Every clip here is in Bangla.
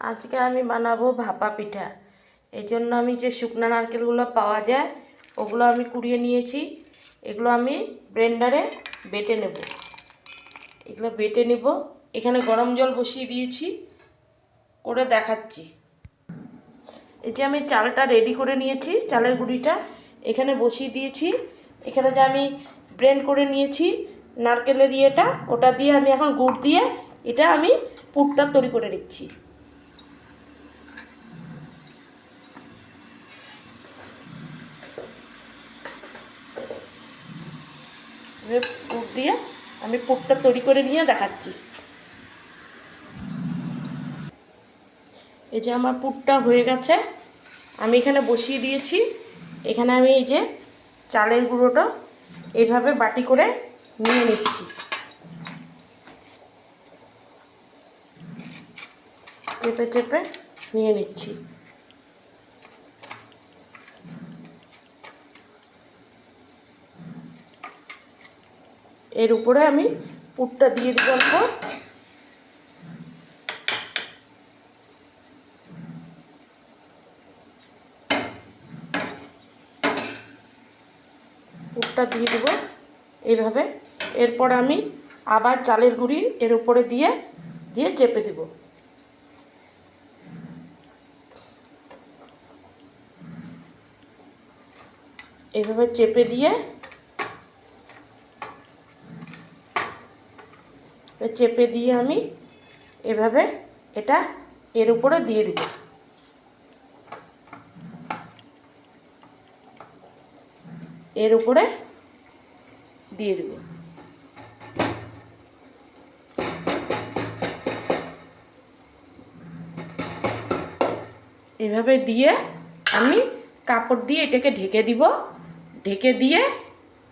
আজকে আমি বানাবো ভাপা পিঠা। এই জন্য আমি যে শুকনো নারকেলগুলো পাওয়া যায় ওগুলো আমি কুড়িয়ে নিয়েছি। এগুলো আমি ব্লেন্ডারে বেটে নেব। এগুলো বেটে নেব। এখানে গরম জল বসিয়ে দিয়েছি, করে দেখাচ্ছি। এই যে আমি চালটা রেডি করে নিয়েছি, চালের গুঁড়িটা এখানে বসিয়ে দিয়েছি। এখানে যে আমি ব্লেন্ড করে নিয়েছি নারকেলের ইয়েটা, ওটা দিয়ে আমি এখন গুড় দিয়ে এটা আমি পুরটা তৈরি করে নিচ্ছি। পুর দিয়ে আমি পুরটা তৈরি করে নিয়ে দেখাচ্ছি। এই যে আমার পুরটা হয়ে গেছে, আমি এখানে বসিয়ে দিয়েছি। এখানে আমি এই যে চালের গুঁড়োটা এইভাবে বাটি করে নিয়ে নিচ্ছি। চেপে চেপে নিয়ে নিচ্ছি। এর উপরে আমি পুরটা দিয়ে দিব অল্প। পুরটা দিয়ে দেব এইভাবে। এরপর আমি আবার চালের গুঁড়ি এর উপরে দিয়ে দিয়ে চেপে দেব। এইভাবে চেপে দিয়ে আমি এভাবে এটা এর উপরে দিয়ে দিব। এর উপরে দিয়ে দেব। এভাবে দিয়ে আমি কাপড় দিয়ে এটাকে ঢেকে দিব। ঢেকে দিয়ে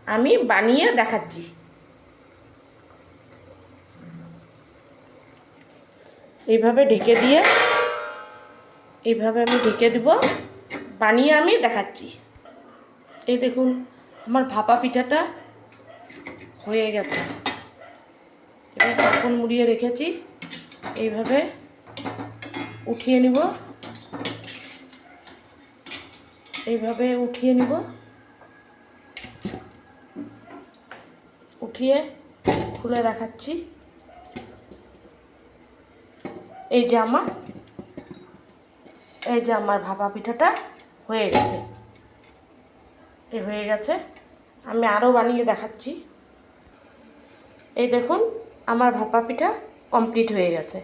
আমি বানিয়ে দেখাচ্ছি। এইভাবে ঢেকে দিয়ে এইভাবে আমি ঢেকে দিব, বানিয়ে আমি দেখাচ্ছি। এই দেখুন আমার ভাপা পিঠাটা হয়ে গেছে। এবার ঢাকন মুড়িয়ে রেখেছি, এইভাবে উঠিয়ে নিব। এইভাবে উঠিয়ে নিব। উঠিয়ে খুলে দেখাচ্ছি। এই যে আমার ভাপা পিঠাটা হয়ে গেছে। এই হয়ে গেছে, আমি আরও বানিয়ে দেখাচ্ছি। এই দেখুন আমার ভাপা পিঠা কমপ্লিট হয়ে গেছে।